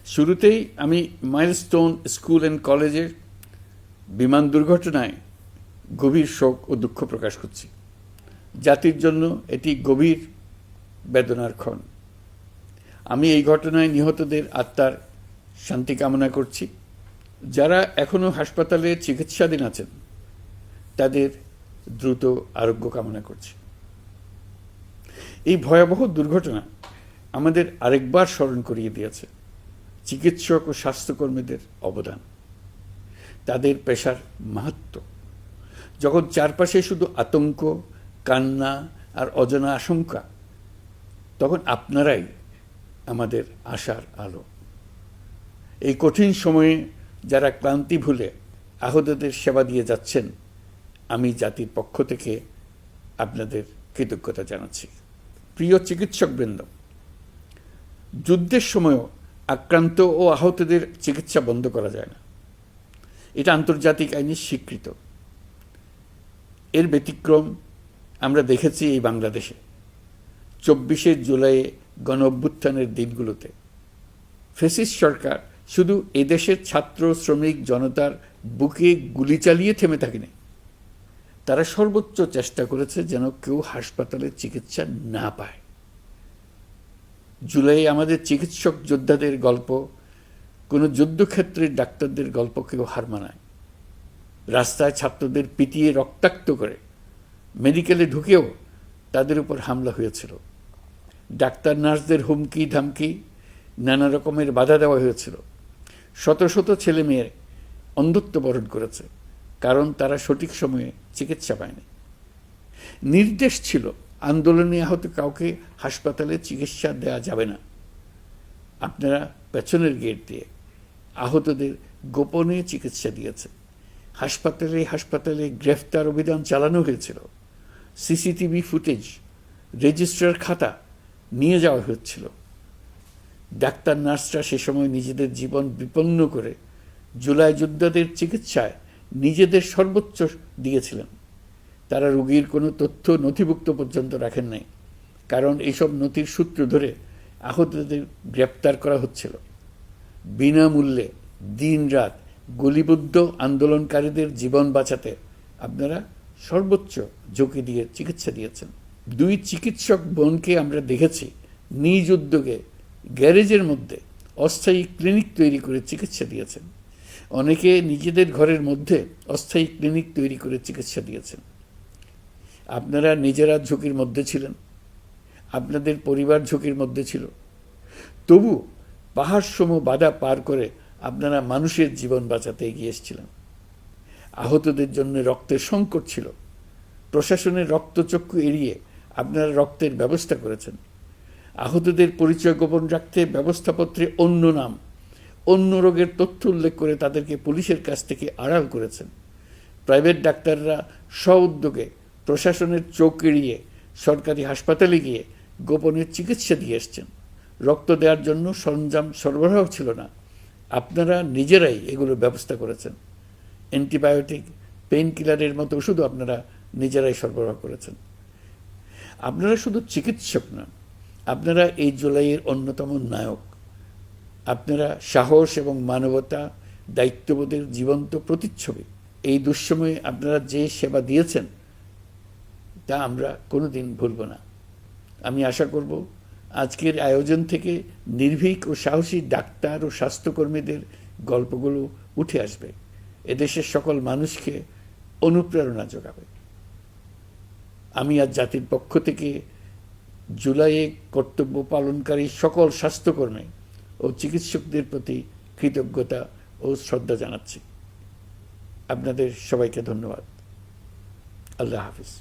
শুরুতেই আমি milestone school and কলেজের বিমান দুর্ঘটনায় গভীর শোক ও দুঃখ প্রকাশ করছি। জাতির জন্য এটি গভীর বেদনার ক্ষণ। আমি এই ঘটনায় নিহতদের আত্মার শান্তি কামনা করছি। যারা এখনও হাসপাতালে চিকিৎসাধীন আছেন তাদের দ্রুত আরোগ্য কামনা করছি। এই ভয়াবহ দুর্ঘটনা আমাদের আরেকবার স্মরণ করিয়ে দিয়েছে চিকিৎসক ও স্বাস্থ্যকর্মীদের অবদান, তাদের পেশার মাহাত্ম্য। যখন চারপাশে শুধু আতঙ্ক, কান্না আর অজানা আশঙ্কা, তখন আপনারাই আমাদের আশার আলো। এই কঠিন সময়ে যারা ক্লান্তি ভুলে আহতদের সেবা দিয়ে যাচ্ছেন, আমি জাতির পক্ষ থেকে আপনাদের কৃতজ্ঞতা জানাচ্ছি। প্রিয় চিকিৎসকবৃন্দ, যুদ্ধের সময়ও আক্রান্ত ও আহতদের চিকিৎসা বন্ধ করা যায় না। এটা আন্তর্জাতিক আইনে স্বীকৃত। এর ব্যতিক্রম আমরা দেখেছি এই বাংলাদেশে 24শে জুলাই গণ অভ্যুত্থানের দিনগুলোতে। ফ্যাসিস্ট সরকার শুধু এদেশের ছাত্র, শ্রমিক, জনতার বুকে গুলি চালিয়ে থেমে থাকেনি, তারা সর্বোচ্চ চেষ্টা করেছে যেন কেউ হাসপাতালে চিকিৎসা না পায়। জুলাই আমাদের চিকিৎসক যোদ্ধাদের গল্প কোনো যুদ্ধক্ষেত্রের ডাক্তারদের গল্পকেও হার মানায়। রাস্তায় ছাত্রদের পিটিয়ে রক্তাক্ত করে মেডিকেলে ঢুকেও তাদের উপর হামলা হয়েছিল। ডাক্তার নার্সদের হুমকি ধামকি, নানা রকমের বাধা দেওয়া হয়েছিল। শত শত ছেলে মেয়ে অন্ধত্ব বরণ করেছে, কারণ তারা সঠিক সময়ে চিকিৎসা পায়নি। নির্দেশ ছিল আন্দোলনে আহত কাউকে হাসপাতালে চিকিৎসা দেওয়া যাবে না। আপনারা পেছনের গেট দিয়ে আহতদের গোপনে চিকিৎসা দিয়েছে। হাসপাতালে হাসপাতালে গ্রেফতার অভিযান চালানো হয়েছিল। সিসিটিভি ফুটেজ, রেজিস্ট্রার খাতা নিয়ে যাওয়া হচ্ছিল। ডাক্তার নার্সরা সে সময় নিজেদের জীবন বিপন্ন করে জুলাই যোদ্ধাদের চিকিৎসায় নিজেদের সর্বোচ্চ দিয়েছিলেন। তারা রোগীর কোনো তথ্য নথিভুক্ত পর্যন্ত রাখেন নাই, কারণ এইসব নথির সূত্র ধরে আহতদের গ্রেপ্তার করা হচ্ছিল। বিনামূল্যে দিনরাত গুলিবিদ্ধ আন্দোলনকারীদের জীবন বাঁচাতে আপনারা সর্বোচ্চ ঝুঁকি দিয়ে চিকিৎসা দিয়েছেন। 2 চিকিৎসক বোনকে আমরা দেখেছি নিজ উদ্যোগে গ্যারেজের মধ্যে অস্থায়ী ক্লিনিক তৈরি করে চিকিৎসা দিয়েছেন। অনেকে নিজেদের ঘরের মধ্যে অস্থায়ী ক্লিনিক তৈরি করে চিকিৎসা দিয়েছেন। আপনারা নিজেরা ঝুঁকির মধ্যে ছিলেন, আপনাদের পরিবার ঝুঁকির মধ্যে ছিল, তবু পাহাড়সম বাধা পার করে আপনারা মানুষের জীবন বাঁচাতে এগিয়ে এসেছিলেন। আহতদের জন্য রক্তের সংকট ছিল। প্রশাসনের রক্তচক্ষু এড়িয়ে আপনারা রক্তের ব্যবস্থা করেছেন। আহতদের পরিচয় গোপন রাখতে ব্যবস্থাপত্রে অন্য নাম, অন্য রোগের তথ্য উল্লেখ করে তাদেরকে পুলিশের কাছ থেকে আড়াল করেছেন। প্রাইভেট ডাক্তাররা স্ব-উদ্যোগে প্রশাসনের চোখ এড়িয়ে সরকারি হাসপাতালে গিয়ে গোপনে চিকিৎসা দিয়ে এসছেন। রক্ত দেওয়ার জন্য সরঞ্জাম সরবরাহ ছিল না, আপনারা নিজেরাই এগুলোর ব্যবস্থা করেছেন। অ্যান্টিবায়োটিক, পেইন কিলারের মতো ওষুধও আপনারা নিজেরাই সরবরাহ করেছেন। আপনারা শুধু চিকিৎসক না, আপনারা এই জুলাইয়ের অন্যতম নায়ক। আপনারা সাহস এবং মানবতা, দায়িত্ববোধের জীবন্ত প্রতিচ্ছবি। এই দুঃসময়ে আপনারা যে সেবা দিয়েছেন তা আমরা কোনোদিন ভুলব না। আমি আশা করব আজকের আয়োজন থেকে নির্ভীক ও সাহসী ডাক্তার ও স্বাস্থ্যকর্মীদের গল্পগুলো উঠে আসবে, এদেশের সকল মানুষকে অনুপ্রেরণা যোগাবে। আমি আজ জাতির পক্ষ থেকে জুলাইয়ে কর্তব্য পালনকারী সকল স্বাস্থ্যকর্মী ও চিকিৎসকদের প্রতি কৃতজ্ঞতা ও শ্রদ্ধা জানাচ্ছি। আপনাদের সবাইকে ধন্যবাদ। আল্লাহ হাফিজ।